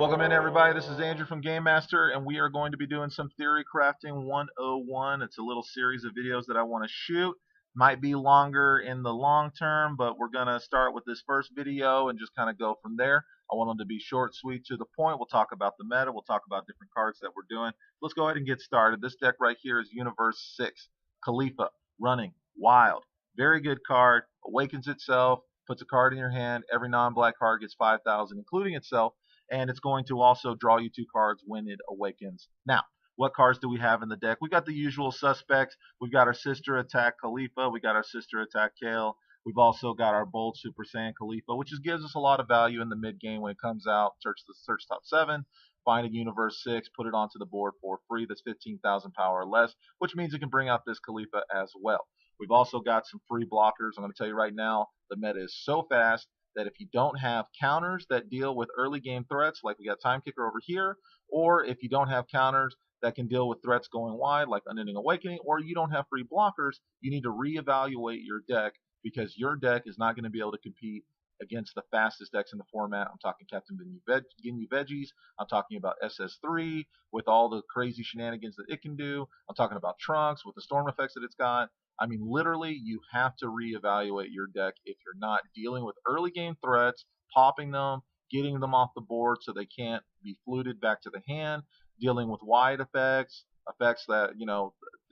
Welcome in, everybody. This is Andrew from Game Master, and we are going to be doing some Theory Crafting 101. It's a little series of videos that I want to shoot. Might be longer in the long term, but we're going to start with this first video and just kind of go from there. I want them to be short, sweet, to the point. We'll talk about the meta. We'll talk about different cards that we're doing. Let's go ahead and get started. This deck right here is Universe 6. Caulifla, running, wild. Very good card. Awakens itself, puts a card in your hand. Every non-black card gets 5,000, including itself. And it's going to also draw you 2 cards when it awakens. Now, what cards do we have in the deck? We got the usual suspects. We've got our sister attack Caulifla. We got our sister attack Kale. We've also got our bold Super Saiyan Caulifla, which just gives us a lot of value in the mid game when it comes out. Search top 7, find a Universe 6, put it onto the board for free. That's 15,000 power or less, which means you can bring out this Caulifla as well. We've also got some free blockers. I'm going to tell you right now, the meta is so fast that if you don't have counters that deal with early game threats, like we got Time Kicker over here, or if you don't have counters that can deal with threats going wide, like Unending Awakening, or you don't have free blockers, you need to reevaluate your deck because your deck is not going to be able to compete against the fastest decks in the format. I'm talking Captain Ginyu Veggies. I'm talking about SS3 with all the crazy shenanigans that it can do. I'm talking about Trunks with the storm effects that it's got. I mean, literally, you have to reevaluate your deck if you're not dealing with early game threats, popping them, getting them off the board so they can't be fluted back to the hand, dealing with wide effects that,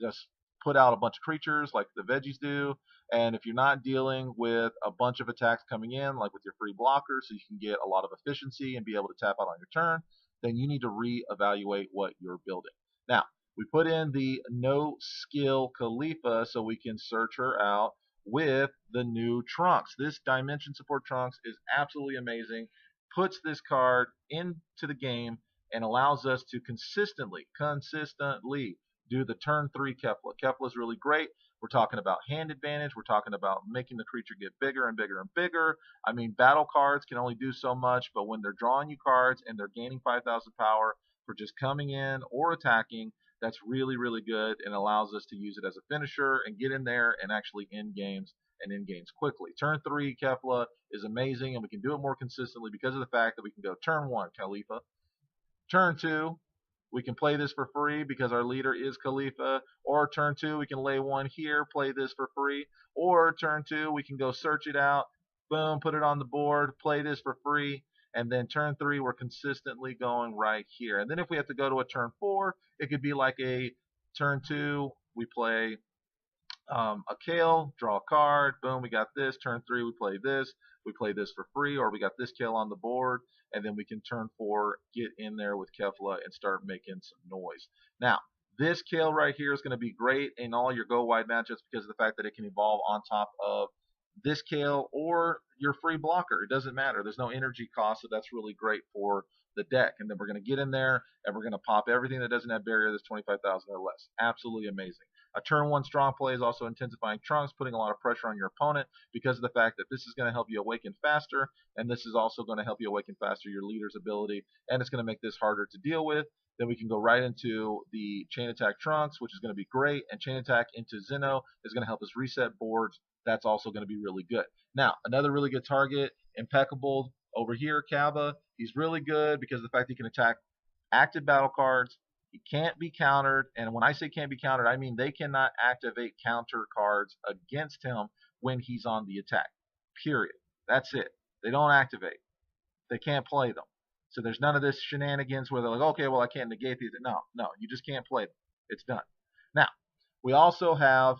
just put out a bunch of creatures like the veggies do. And if you're not dealing with a bunch of attacks coming in, like with your free blockers, so you can get a lot of efficiency and be able to tap out on your turn, then you need to reevaluate what you're building. Now, we put in the no skill Caulifla so we can search her out with the new Trunks. This dimension support Trunks is absolutely amazing. Puts this card into the game and allows us to consistently do the turn 3 Caulifla. Caulifla is really great. We're talking about hand advantage. We're talking about making the creature get bigger and bigger and bigger. I mean, battle cards can only do so much, but when they're drawing you cards and they're gaining 5,000 power for just coming in or attacking, that's really, really good and allows us to use it as a finisher and get in there and actually end games quickly. Turn 3 Caulifla is amazing, and we can do it more consistently because of the fact that we can go turn 1 Caulifla. Turn 2, we can play this for free because our leader is Caulifla. Or turn 2, we can lay 1 here, play this for free. Or turn 2, we can go search it out, boom, put it on the board, play this for free. And then turn 3, we're consistently going right here. And then if we have to go to a turn 4, it could be like a turn 2, we play a Kale, draw a card, boom, we got this. Turn 3, we play this for free, or we got this Kale on the board, and then we can turn 4, get in there with Caulifla and start making some noise. Now, this Kale right here is going to be great in all your go wide matchups because of the fact that it can evolve on top of this Kale or your free blocker. It doesn't matter. There's no energy cost, so that's really great for the deck. And then we're going to get in there and we're going to pop everything that doesn't have barrier that's 25,000 or less. Absolutely amazing. A turn 1 strong play is also intensifying Trunks, putting a lot of pressure on your opponent because of the fact that this is going to help you awaken faster, and this is also going to help you awaken faster your leader's ability, and it's going to make this harder to deal with. Then we can go right into the chain attack Trunks, which is going to be great, and chain attack into Zeno is going to help us reset boards. That's also going to be really good. Now, another really good target, impeccable over here, Kaba. He's really good because of the fact that he can attack active battle cards. He can't be countered, and when I say can't be countered, I mean they cannot activate counter cards against him when he's on the attack. Period. That's it. They don't activate. They can't play them. So there's none of this shenanigans where they're like, okay, well, I can't negate these. No, you just can't play them. It's done. Now, we also have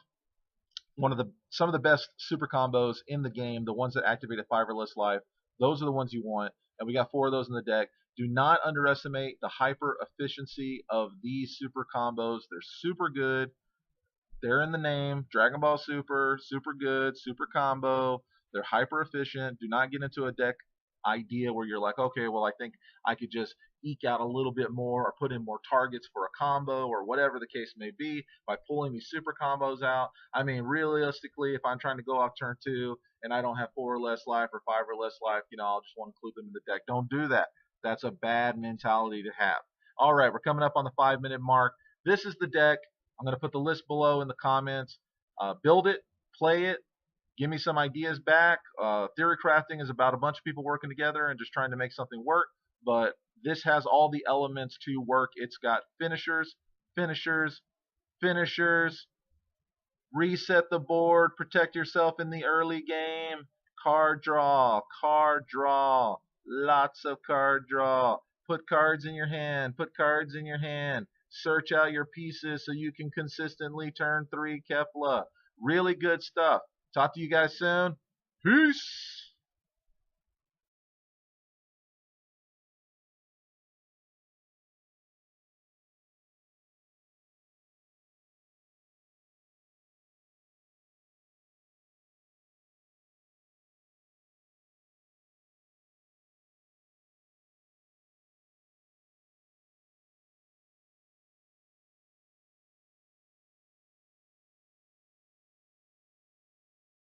some of the best super combos in the game, the ones that activate a 5 or less life. Those are the ones you want, and we got 4 of those in the deck. Do not underestimate the hyper efficiency of these super combos. They're super good. They're in the name. Dragon Ball Super, super good, super combo. They're hyper efficient. Do not get into a deck idea where you're like, okay, well, I think I could just eke out a little bit more or put in more targets for a combo or whatever the case may be by pulling these super combos out. I mean, realistically, if I'm trying to go off turn 2 and I don't have 4 or less life or 5 or less life, I'll just want to include them in the deck. Don't do that. That's a bad mentality to have. All right, we're coming up on the 5-minute mark. This is the deck. I'm going to put the list below in the comments. Build it, play it, give me some ideas back. Theory crafting is about a bunch of people working together and just trying to make something work. But This has all the elements to work. It's got finishers, finishers, finishers, reset the board, protect yourself in the early game, card draw, lots of card draw. Put cards in your hand, put cards in your hand. Search out your pieces so you can consistently turn 3 Caulifla. Really good stuff. Talk to you guys soon. Peace.